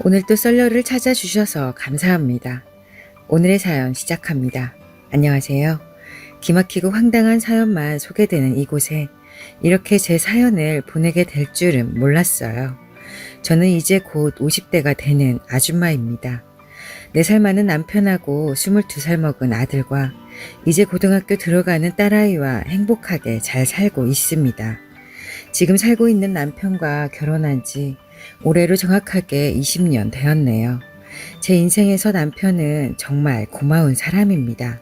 오늘도 썰러를 찾아주셔서 감사합니다. 오늘의 사연 시작합니다. 안녕하세요. 기막히고 황당한 사연만 소개되는 이곳에 이렇게 제 사연을 보내게 될 줄은 몰랐어요. 저는 이제 곧 50대가 되는 아줌마입니다. 4살 많은 남편하고 22살 먹은 아들과 이제 고등학교 들어가는 딸아이와 행복하게 잘 살고 있습니다. 지금 살고 있는 남편과 결혼한 지 올해로 정확하게 20년 되었네요. 제 인생에서 남편은 정말 고마운 사람입니다.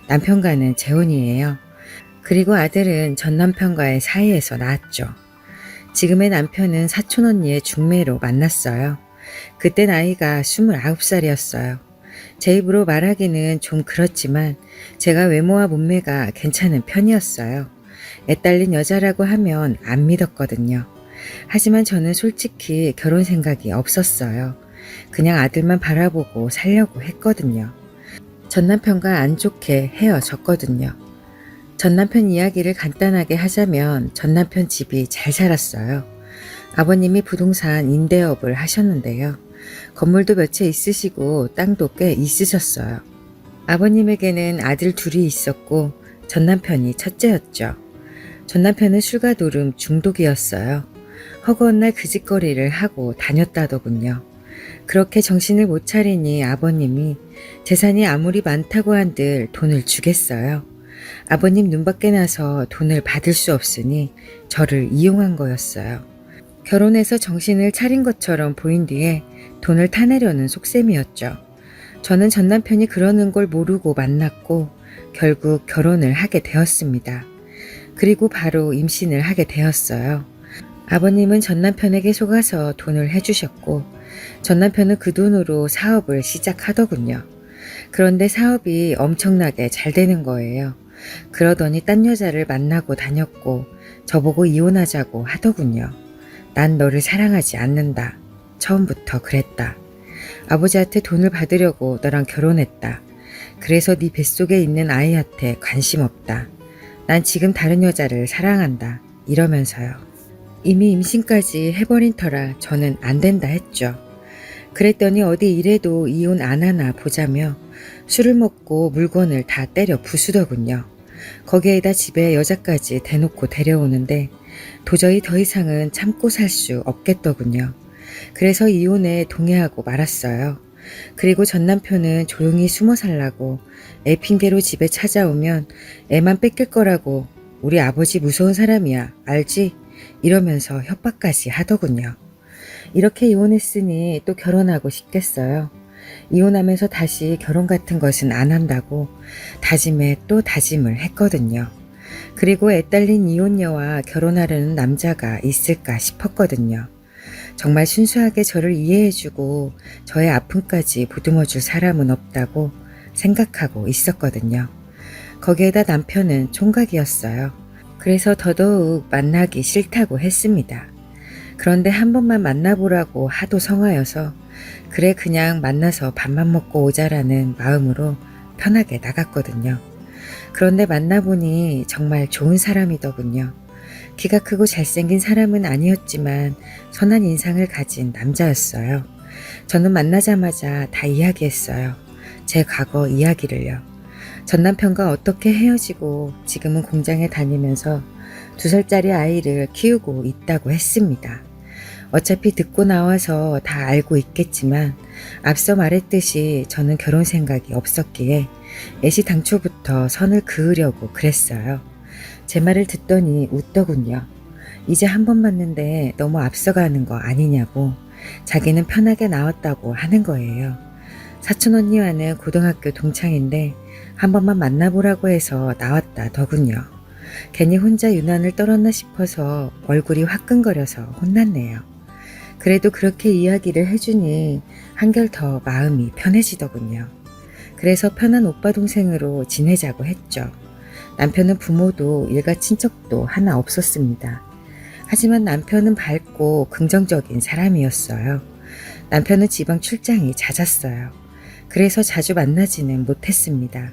남편과는 재혼이에요. 그리고 아들은 전 남편과의 사이에서 낳았죠. 지금의 남편은 사촌 언니의 중매로 만났어요. 그때 나이가 29살이었어요. 제 입으로 말하기는 좀 그렇지만 제가 외모와 몸매가 괜찮은 편이었어요. 애딸린 여자라고 하면 안 믿었거든요. 하지만 저는 솔직히 결혼 생각이 없었어요. 그냥 아들만 바라보고 살려고 했거든요. 전 남편과 안 좋게 헤어졌거든요. 전 남편 이야기를 간단하게 하자면 전 남편 집이 잘 살았어요. 아버님이 부동산 임대업을 하셨는데요. 건물도 몇 채 있으시고 땅도 꽤 있으셨어요. 아버님에게는 아들 둘이 있었고 전 남편이 첫째였죠. 전 남편은 술과 노름 중독이었어요. 허구한 날 그 짓거리를 하고 다녔다더군요. 그렇게 정신을 못 차리니 아버님이 재산이 아무리 많다고 한들 돈을 주겠어요. 아버님 눈 밖에 나서 돈을 받을 수 없으니 저를 이용한 거였어요. 결혼해서 정신을 차린 것처럼 보인 뒤에 돈을 타내려는 속셈이었죠. 저는 전 남편이 그러는 걸 모르고 만났고 결국 결혼을 하게 되었습니다. 그리고 바로 임신을 하게 되었어요. 아버님은 전 남편에게 속아서 돈을 해주셨고 전 남편은 그 돈으로 사업을 시작하더군요. 그런데 사업이 엄청나게 잘 되는 거예요. 그러더니 딴 여자를 만나고 다녔고 저보고 이혼하자고 하더군요. 난 너를 사랑하지 않는다. 처음부터 그랬다. 아버지한테 돈을 받으려고 너랑 결혼했다. 그래서 네 뱃속에 있는 아이한테 관심 없다. 난 지금 다른 여자를 사랑한다. 이러면서요. 이미 임신까지 해버린 터라 저는 안 된다 했죠. 그랬더니 어디 이래도 이혼 안 하나 보자며 술을 먹고 물건을 다 때려 부수더군요. 거기에다 집에 여자까지 대놓고 데려오는데 도저히 더 이상은 참고 살 수 없겠더군요. 그래서 이혼에 동의하고 말았어요. 그리고 전 남편은 조용히 숨어 살라고 애 핑계로 집에 찾아오면 애만 뺏길 거라고 우리 아버지 무서운 사람이야 알지? 이러면서 협박까지 하더군요. 이렇게 이혼했으니 또 결혼하고 싶겠어요. 이혼하면서 다시 결혼 같은 것은 안 한다고 다짐에 또 다짐을 했거든요. 그리고 애딸린 이혼녀와 결혼하려는 남자가 있을까 싶었거든요. 정말 순수하게 저를 이해해주고 저의 아픔까지 보듬어줄 사람은 없다고 생각하고 있었거든요. 거기에다 남편은 총각이었어요. 그래서 더더욱 만나기 싫다고 했습니다. 그런데 한 번만 만나보라고 하도 성하여서 그래 그냥 만나서 밥만 먹고 오자라는 마음으로 편하게 나갔거든요. 그런데 만나보니 정말 좋은 사람이더군요. 키가 크고 잘생긴 사람은 아니었지만 선한 인상을 가진 남자였어요. 저는 만나자마자 다 이야기했어요. 제 과거 이야기를요. 전 남편과 어떻게 헤어지고 지금은 공장에 다니면서 2살짜리 아이를 키우고 있다고 했습니다. 어차피 듣고 나와서 다 알고 있겠지만 앞서 말했듯이 저는 결혼 생각이 없었기에 애시당초부터 선을 그으려고 그랬어요. 제 말을 듣더니 웃더군요. 이제 한 번 봤는데 너무 앞서가는 거 아니냐고 자기는 편하게 나왔다고 하는 거예요. 사촌 언니와는 고등학교 동창인데 한 번만 만나보라고 해서 나왔다 더군요. 괜히 혼자 유난을 떨었나 싶어서 얼굴이 화끈거려서 혼났네요. 그래도 그렇게 이야기를 해주니 한결 더 마음이 편해지더군요. 그래서 편한 오빠 동생으로 지내자고 했죠. 남편은 부모도 일가 친척도 하나 없었습니다. 하지만 남편은 밝고 긍정적인 사람이었어요. 남편은 지방 출장이 잦았어요. 그래서 자주 만나지는 못했습니다.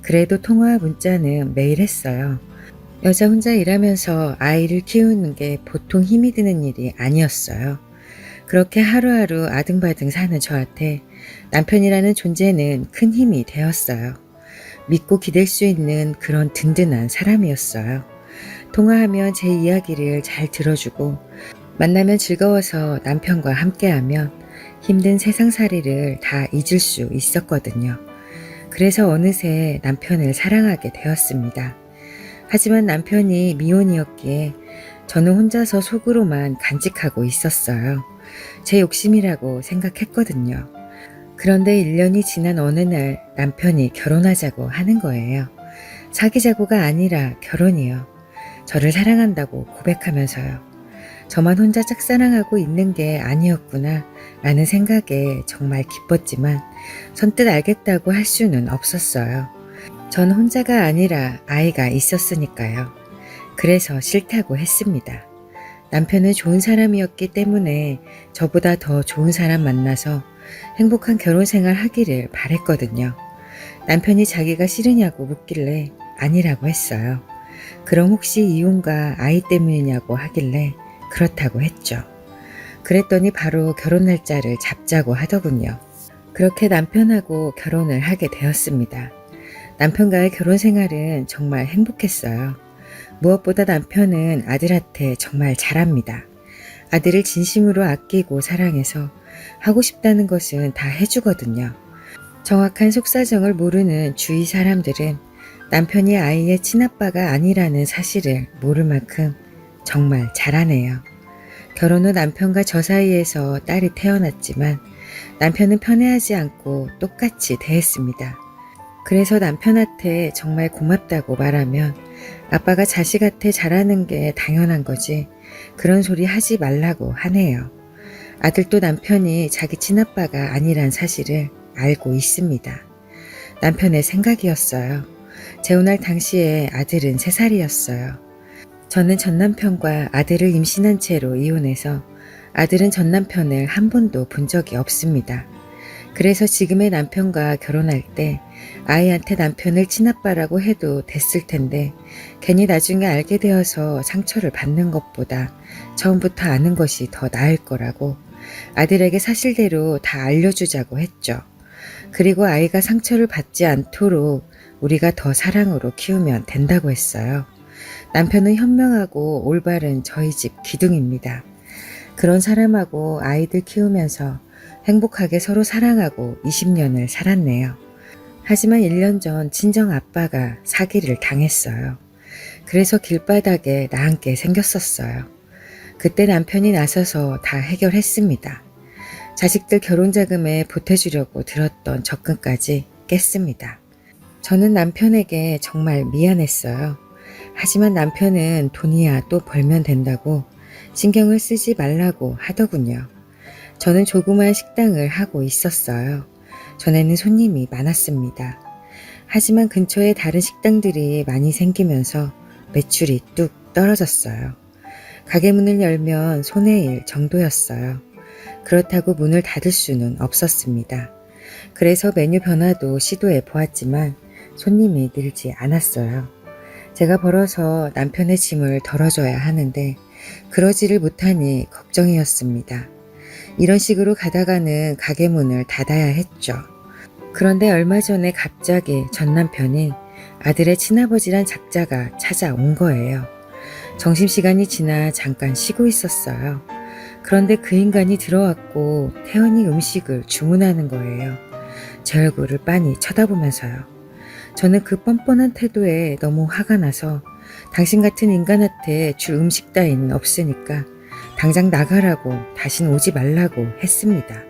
그래도 통화 문자는 매일 했어요. 여자 혼자 일하면서 아이를 키우는 게 보통 힘이 드는 일이 아니었어요. 그렇게 하루하루 아등바등 사는 저한테 남편이라는 존재는 큰 힘이 되었어요. 믿고 기댈 수 있는 그런 든든한 사람이었어요. 통화하면 제 이야기를 잘 들어주고 만나면 즐거워서 남편과 함께하면 힘든 세상살이를 다 잊을 수 있었거든요. 그래서 어느새 남편을 사랑하게 되었습니다. 하지만 남편이 미혼이었기에 저는 혼자서 속으로만 간직하고 있었어요. 제 욕심이라고 생각했거든요. 그런데 1년이 지난 어느 날 남편이 결혼하자고 하는 거예요. 사귀자고가 아니라 결혼이요. 저를 사랑한다고 고백하면서요. 저만 혼자 짝사랑하고 있는 게 아니었구나 라는 생각에 정말 기뻤지만 선뜻 알겠다고 할 수는 없었어요. 전 혼자가 아니라 아이가 있었으니까요. 그래서 싫다고 했습니다. 남편은 좋은 사람이었기 때문에 저보다 더 좋은 사람 만나서 행복한 결혼 생활 하기를 바랬거든요. 남편이 자기가 싫으냐고 묻길래 아니라고 했어요. 그럼 혹시 이혼과 아이 때문이냐고 하길래 그렇다고 했죠. 그랬더니 바로 결혼 날짜를 잡자고 하더군요. 그렇게 남편하고 결혼을 하게 되었습니다. 남편과의 결혼 생활은 정말 행복했어요. 무엇보다 남편은 아들한테 정말 잘합니다. 아들을 진심으로 아끼고 사랑해서 하고 싶다는 것은 다 해주거든요. 정확한 속사정을 모르는 주위 사람들은 남편이 아이의 친아빠가 아니라는 사실을 모를 만큼 정말 잘하네요. 결혼 후 남편과 저 사이에서 딸이 태어났지만 남편은 편애하지 않고 똑같이 대했습니다. 그래서 남편한테 정말 고맙다고 말하면 아빠가 자식한테 잘하는 게 당연한 거지 그런 소리 하지 말라고 하네요. 아들도 남편이 자기 친아빠가 아니란 사실을 알고 있습니다. 남편의 생각이었어요. 재혼할 당시에 아들은 3살이었어요. 저는 전 남편과 아들을 임신한 채로 이혼해서 아들은 전 남편을 한 번도 본 적이 없습니다. 그래서 지금의 남편과 결혼할 때 아이한테 남편을 친아빠라고 해도 됐을 텐데 괜히 나중에 알게 되어서 상처를 받는 것보다 처음부터 아는 것이 더 나을 거라고 아들에게 사실대로 다 알려주자고 했죠. 그리고 아이가 상처를 받지 않도록 우리가 더 사랑으로 키우면 된다고 했어요. 남편은 현명하고 올바른 저희 집 기둥입니다. 그런 사람하고 아이들 키우면서 행복하게 서로 사랑하고 20년을 살았네요. 하지만 1년 전 친정 아빠가 사기를 당했어요. 그래서 길바닥에 나앉게 생겼었어요. 그때 남편이 나서서 다 해결했습니다. 자식들 결혼자금에 보태주려고 들었던 적금까지 깼습니다. 저는 남편에게 정말 미안했어요. 하지만 남편은 돈이야 또 벌면 된다고 신경을 쓰지 말라고 하더군요. 저는 조그만 식당을 하고 있었어요. 전에는 손님이 많았습니다. 하지만 근처에 다른 식당들이 많이 생기면서 매출이 뚝 떨어졌어요. 가게 문을 열면 손의 일 정도였어요. 그렇다고 문을 닫을 수는 없었습니다. 그래서 메뉴 변화도 시도해 보았지만 손님이 늘지 않았어요. 제가 벌어서 남편의 짐을 덜어줘야 하는데 그러지를 못하니 걱정이었습니다. 이런 식으로 가다가는 가게 문을 닫아야 했죠. 그런데 얼마 전에 갑자기 전 남편이 아들의 친아버지란 작자가 찾아온 거예요. 점심시간이 지나 잠깐 쉬고 있었어요. 그런데 그 인간이 들어왔고 태연히 음식을 주문하는 거예요. 제 얼굴을 빤히 쳐다보면서요. 저는 그 뻔뻔한 태도에 너무 화가 나서 당신 같은 인간한테 줄 음식 따위는 없으니까 당장 나가라고 다신 오지 말라고 했습니다.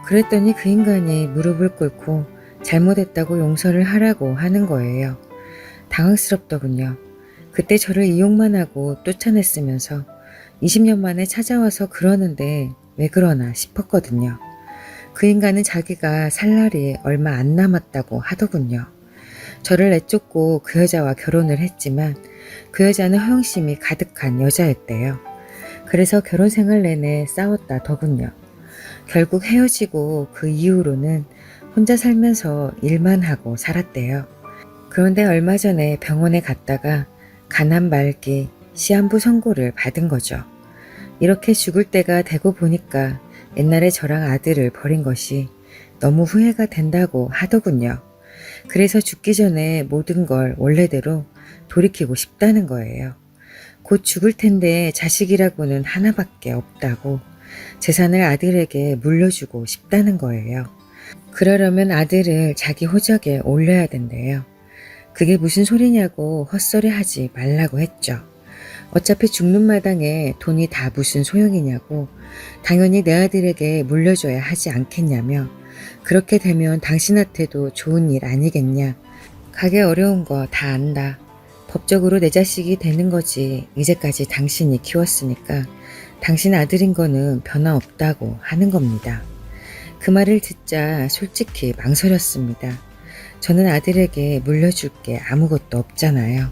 그랬더니 그 인간이 무릎을 꿇고 잘못했다고 용서를 하라고 하는 거예요. 당황스럽더군요. 그때 저를 이용만 하고 쫓아냈으면서 20년 만에 찾아와서 그러는데 왜 그러나 싶었거든요. 그 인간은 자기가 살 날이 얼마 안 남았다고 하더군요. 저를 내쫓고 그 여자와 결혼을 했지만 그 여자는 허영심이 가득한 여자였대요. 그래서 결혼 생활 내내 싸웠다더군요. 결국 헤어지고 그 이후로는 혼자 살면서 일만 하고 살았대요. 그런데 얼마 전에 병원에 갔다가 간암 말기 시한부 선고를 받은 거죠. 이렇게 죽을 때가 되고 보니까 옛날에 저랑 아들을 버린 것이 너무 후회가 된다고 하더군요. 그래서 죽기 전에 모든 걸 원래대로 돌이키고 싶다는 거예요. 곧 죽을 텐데 자식이라고는 하나밖에 없다고 재산을 아들에게 물려주고 싶다는 거예요. 그러려면 아들을 자기 호적에 올려야 된대요. 그게 무슨 소리냐고 헛소리 하지 말라고 했죠. 어차피 죽는 마당에 돈이 다 무슨 소용이냐고 당연히 내 아들에게 물려줘야 하지 않겠냐며 그렇게 되면 당신한테도 좋은 일 아니겠냐. 가게 어려운 거 다 안다. 법적으로 내 자식이 되는 거지 이제까지 당신이 키웠으니까 당신 아들인 거는 변화 없다고 하는 겁니다. 그 말을 듣자 솔직히 망설였습니다. 저는 아들에게 물려줄 게 아무것도 없잖아요.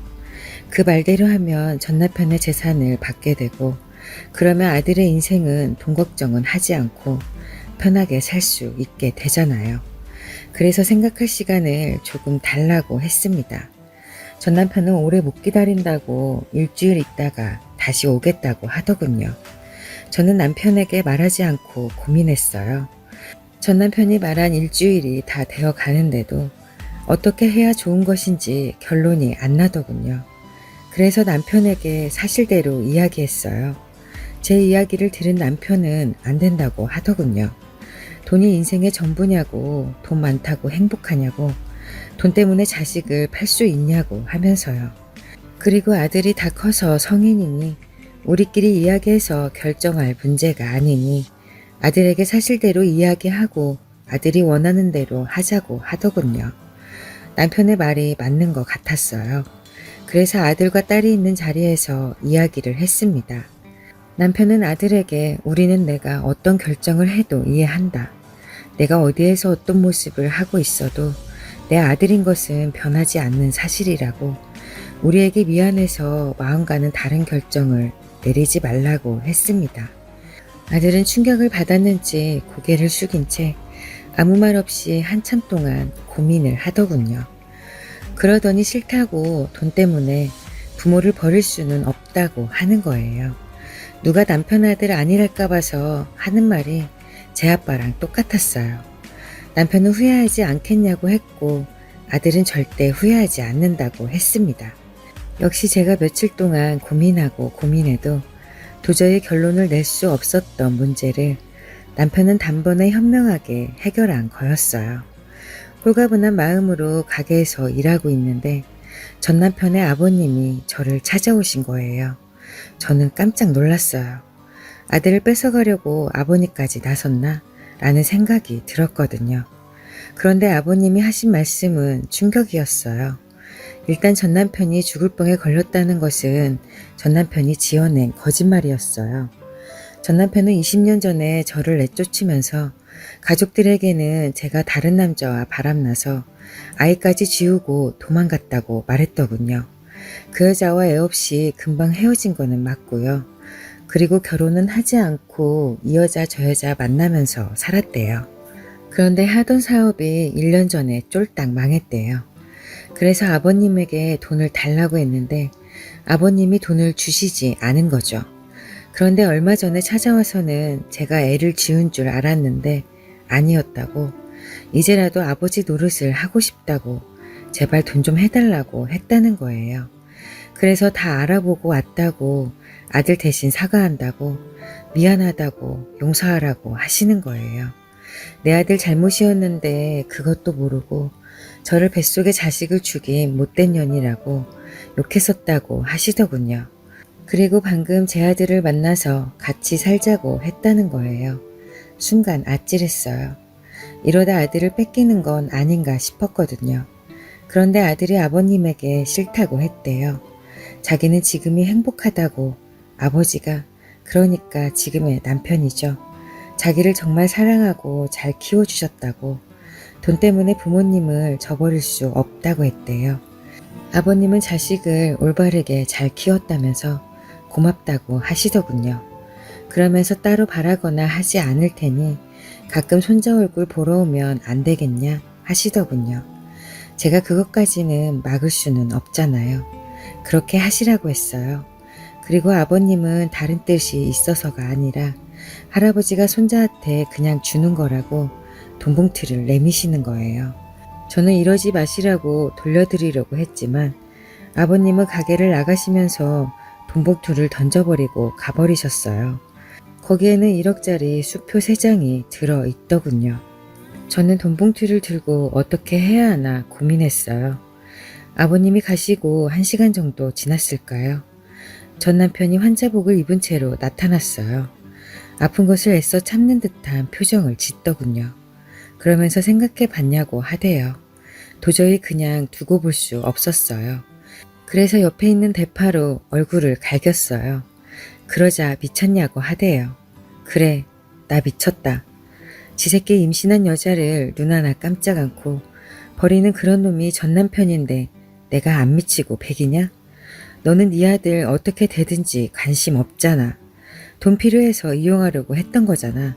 그 말대로 하면 전 남편의 재산을 받게 되고 그러면 아들의 인생은 돈 걱정은 하지 않고 편하게 살 수 있게 되잖아요. 그래서 생각할 시간을 조금 달라고 했습니다. 전 남편은 오래 못 기다린다고 일주일 있다가 다시 오겠다고 하더군요. 저는 남편에게 말하지 않고 고민했어요. 전 남편이 말한 일주일이 다 되어 가는데도 어떻게 해야 좋은 것인지 결론이 안 나더군요. 그래서 남편에게 사실대로 이야기했어요. 제 이야기를 들은 남편은 안 된다고 하더군요. 돈이 인생의 전부냐고, 돈 많다고 행복하냐고, 돈 때문에 자식을 팔 수 있냐고 하면서요. 그리고 아들이 다 커서 성인이니 우리끼리 이야기해서 결정할 문제가 아니니 아들에게 사실대로 이야기하고 아들이 원하는 대로 하자고 하더군요. 남편의 말이 맞는 것 같았어요. 그래서 아들과 딸이 있는 자리에서 이야기를 했습니다. 남편은 아들에게 우리는 내가 어떤 결정을 해도 이해한다. 내가 어디에서 어떤 모습을 하고 있어도 내 아들인 것은 변하지 않는 사실이라고 우리에게 미안해서 마음과는 다른 결정을 내리지 말라고 했습니다. 아들은 충격을 받았는지 고개를 숙인 채 아무 말 없이 한참 동안 고민을 하더군요. 그러더니 싫다고 돈 때문에 부모를 버릴 수는 없다고 하는 거예요. 누가 남편 아들 아니랄까 봐서 하는 말이 제 아빠랑 똑같았어요. 남편은 후회하지 않겠냐고 했고 아들은 절대 후회하지 않는다고 했습니다. 역시 제가 며칠 동안 고민하고 고민해도 도저히 결론을 낼 수 없었던 문제를 남편은 단번에 현명하게 해결한 거였어요. 홀가분한 마음으로 가게에서 일하고 있는데 전 남편의 아버님이 저를 찾아오신 거예요. 저는 깜짝 놀랐어요. 아들을 뺏어가려고 아버님까지 나섰나? 라는 생각이 들었거든요. 그런데 아버님이 하신 말씀은 충격이었어요. 일단 전 남편이 죽을 병에 걸렸다는 것은 전 남편이 지어낸 거짓말이었어요. 전 남편은 20년 전에 저를 내쫓으면서 가족들에게는 제가 다른 남자와 바람나서 아이까지 지우고 도망갔다고 말했더군요. 그 여자와 애 없이 금방 헤어진 거는 맞고요. 그리고 결혼은 하지 않고 이 여자 저 여자 만나면서 살았대요. 그런데 하던 사업이 1년 전에 쫄딱 망했대요. 그래서 아버님에게 돈을 달라고 했는데 아버님이 돈을 주시지 않은 거죠. 그런데 얼마 전에 찾아와서는 제가 애를 지운 줄 알았는데 아니었다고, 이제라도 아버지 노릇을 하고 싶다고 제발 돈 좀 해달라고 했다는 거예요. 그래서 다 알아보고 왔다고 아들 대신 사과한다고 미안하다고 용서하라고 하시는 거예요. 내 아들 잘못이었는데 그것도 모르고 저를 뱃속에 자식을 죽인 못된 년이라고 욕했었다고 하시더군요. 그리고 방금 제 아들을 만나서 같이 살자고 했다는 거예요. 순간 아찔했어요. 이러다 아들을 뺏기는 건 아닌가 싶었거든요. 그런데 아들이 아버님에게 싫다고 했대요. 자기는 지금이 행복하다고, 아버지가 그러니까 지금의 남편이죠. 자기를 정말 사랑하고 잘 키워주셨다고, 돈 때문에 부모님을 저버릴 수 없다고 했대요. 아버님은 자식을 올바르게 잘 키웠다면서 고맙다고 하시더군요. 그러면서 따로 바라거나 하지 않을 테니 가끔 손자 얼굴 보러 오면 안 되겠냐 하시더군요. 제가 그것까지는 막을 수는 없잖아요. 그렇게 하시라고 했어요. 그리고 아버님은 다른 뜻이 있어서가 아니라 할아버지가 손자한테 그냥 주는 거라고 돈봉투를 내미시는 거예요. 저는 이러지 마시라고 돌려드리려고 했지만 아버님은 가게를 나가시면서 돈봉투를 던져버리고 가버리셨어요. 거기에는 1억짜리 수표 3장이 들어있더군요. 저는 돈봉투를 들고 어떻게 해야 하나 고민했어요. 아버님이 가시고 1시간 정도 지났을까요? 전 남편이 환자복을 입은 채로 나타났어요. 아픈 것을 애써 참는 듯한 표정을 짓더군요. 그러면서 생각해 봤냐고 하대요. 도저히 그냥 두고 볼 수 없었어요. 그래서 옆에 있는 대파로 얼굴을 갈겼어요. 그러자 미쳤냐고 하대요. 그래, 나 미쳤다. 지 새끼 임신한 여자를 눈 하나 깜짝 않고 버리는 그런 놈이 전 남편인데 내가 안 미치고 백이냐? 너는 네 아들 어떻게 되든지 관심 없잖아. 돈 필요해서 이용하려고 했던 거잖아.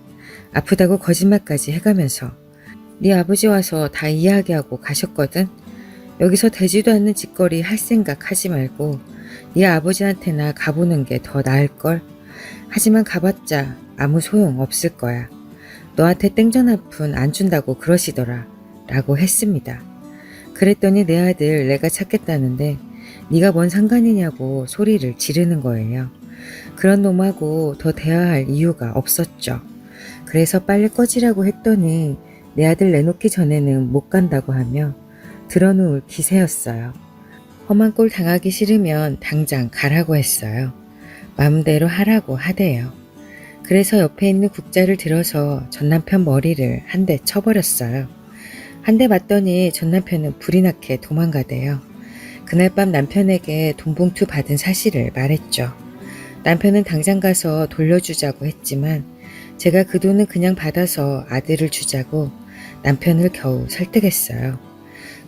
아프다고 거짓말까지 해가면서. 네 아버지 와서 다 이야기하고 가셨거든. 여기서 되지도 않는 짓거리 할 생각 하지 말고 네 아버지한테나 가보는 게 더 나을걸. 하지만 가봤자 아무 소용 없을 거야. 너한테 땡전 한 푼 안 준다고 그러시더라. 라고 했습니다. 그랬더니 내 아들 내가 찾겠다는데 네가 뭔 상관이냐고 소리를 지르는 거예요. 그런 놈하고 더 대화할 이유가 없었죠. 그래서 빨리 꺼지라고 했더니 내 아들 내놓기 전에는 못 간다고 하며 들어놓을 기세였어요. 험한 꼴 당하기 싫으면 당장 가라고 했어요. 마음대로 하라고 하대요. 그래서 옆에 있는 국자를 들어서 전 남편 머리를 한 대 쳐버렸어요. 한 대 맞더니 전 남편은 불이 나게 도망가대요. 그날 밤 남편에게 돈봉투 받은 사실을 말했죠. 남편은 당장 가서 돌려주자고 했지만 제가 그 돈은 그냥 받아서 아들을 주자고 남편을 겨우 설득했어요.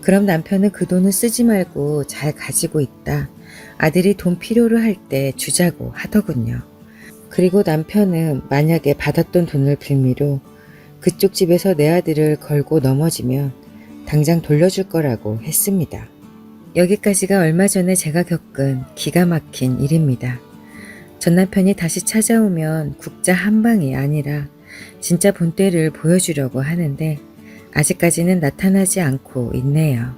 그럼 남편은 그 돈은 쓰지 말고 잘 가지고 있다. 아들이 돈 필요로 할 때 주자고 하더군요. 그리고 남편은 만약에 받았던 돈을 빌미로 그쪽 집에서 내 아들을 걸고 넘어지면 당장 돌려줄 거라고 했습니다. 여기까지가 얼마 전에 제가 겪은 기가 막힌 일입니다. 전 남편이 다시 찾아오면 국자 한 방이 아니라 진짜 본때를 보여주려고 하는데 아직까지는 나타나지 않고 있네요.